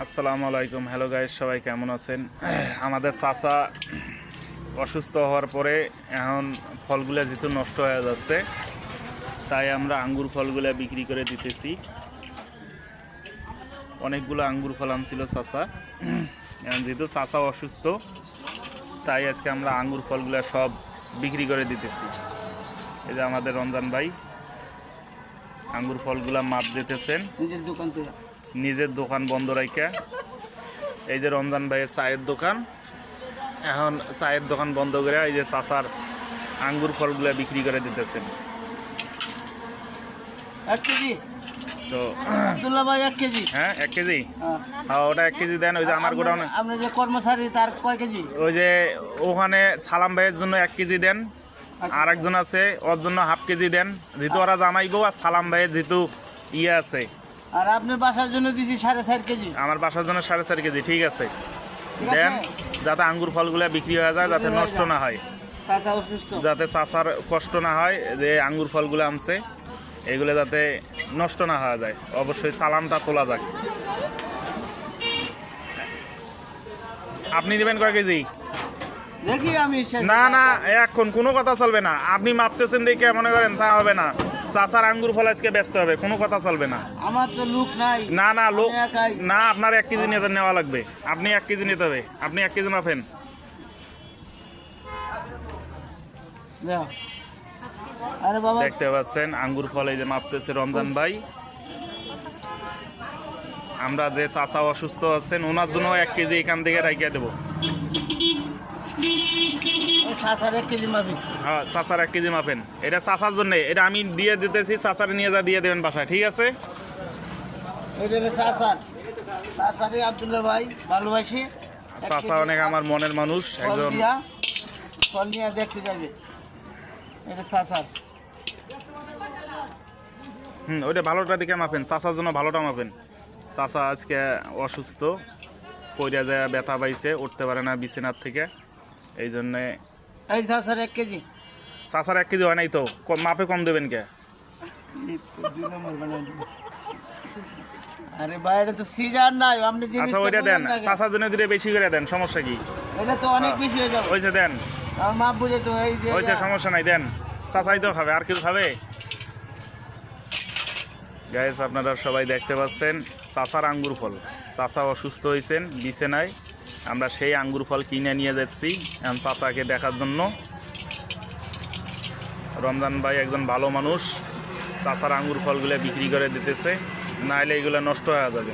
আসসালামু আলাইকুম। Hello guys, সবাই কেমন আছেন? আমাদের চাচা অসুস্থ হওয়ার পরে এখন ফলগুলো যেহেতু নষ্ট হয়ে যাচ্ছে, তাই আমরা আঙ্গুর ফলগুলো বিক্রি করে দিতেছি। অনেকগুলো আঙ্গুর ফল আনছিল চাচা। এখন যেহেতু চাচা অসুস্থ, তাই আজকে আমরা আঙ্গুর ফলগুলো সব বিক্রি করে দিতেছি। এই যে আমাদের রমজান ভাই আঙ্গুর ফলগুলা মাপ দিতেছেন নিজের দোকান বন্ধ রাইখা। এই যে রমজান ভাইয়ের চায়ের দোকান, এখন চায়ের দোকান বন্ধ করে এই যে চাচার আঙ্গুর ফলগুলা বিক্রি করে দিতেছেন। তো ভাই 1 কেজি, হ্যাঁ 1 কেজি, হ্যাঁ ওটা 1 কেজি দেন। ওই যে আমার গোডাউনে আপনি যে কর্মচারী তার কয় কেজি? ওই যে ওখানে সালাম ভাইয়ের জন্য 1 কেজি দেন, আর একজন আছে ওর জন্য হাফ কেজি দেন, যেহেতু ওরা জামাইবো। আর সালাম ভাইয়ের যেহেতু ইয়ে আছে, আর আপনার বাসার জন্য দিছি 4.5 কেজি। আমার বাসার জন্য 4.5 কেজি। ঠিক আছে, দেন, যাতে আঙ্গুর ফলগুলো বিক্রি হয়ে যায়, যাতে নষ্ট না হয়, চাচা অসুস্থ, যাতে চাচার কষ্ট না হয়। যে আঙ্গুর ফলগুলো আনছে এগুলো যাতে নষ্ট না হয়ে যায়, অবশ্যই সালামটা তোলা যাক। আপনি নেবেন কয় কেজি? দেখি আমি না না, এখন কোনো কথা চলবে না। আপনি মাপতেছেন দেখে মনে করেন তা হবে না। চাচার আঙ্গুর ফল আজকে ব্যস্ত হবে, কোনো কথা চলবে না। আমার তো লোক নাই। না না, লোক আমি একাই। না, আপনার 1 কেজি নেওয়া লাগবে। আপনি 1 কেজি নিতে হবে, আপনি 1 কেজি মাপেন। দাও। আরে বাবা, দেখতে পাচ্ছেন আঙ্গুর ফল এই যে মাপতেছে রমজান ভাই। আমরা যে চাচা অসুস্থ আছেন ওনার জন্য 1 কেজি এখান থেকে রাখিয়ে দেবো। ওই চাচার 1 কেজি মাফি। হ্যাঁ, চাচার 1 কেজি মাপেন। এটা চাচার জন্য, এটা আমি দিয়ে দিতেছি, চাচারে নিয়ে যা দিয়ে দেবেন বাসায়। ঠিক আছে, এটা হলো চাচার। চাচারে আব্দুল্লাহ ভাই ভালোবাসি। চাচা অনেক আমার মনের মানুষ একজন। ফল নিয়ে দেখতে যাবে। এটা চাচার। ওইটা ভালোটা দিকে মাপেন, চাচার জন্য ভালোটা মাপেন। চাচা আজকে অসুস্থ, পইরা যায় ব্যথা পাইছে, উঠতে পারে না বিছানার থেকে। এই জন্যে এই চাচার 1 কেজি। চাচার 1 কেজি হয় নাই তো, মাপে কম দেবেন কে? আরে ভাই, এটা তো সিজন নাই, আপনি জিনিসটা আচ্ছা ওইটা দেন, চাচার জন্য দিলে বেশি করে দেন, সমস্যা কি? এটা তো অনেক বেশি হয়ে যাবে। ওইছে দেন, আমার মাপ বুঝে তো এই যে ওইছে সমস্যা নাই, দেন। চাচাই তো খাবে, আর কেউ খাবে? গাইস, আপনারা সবাই দেখতে পাচ্ছেন চাচার আঙ্গুর ফল। চাচা অসুস্থ হয়েছেন বিছানায়, আমরা সেই আঙ্গুর ফল কিনে নিয়ে যাচ্ছি এখন চাচাকে দেখার জন্য। রমজান ভাই একজন ভালো মানুষ, চাচার আঙ্গুর ফলগুলো বিক্রি করে দিতেছে, নাহলে এগুলো নষ্ট হয়ে যাবে।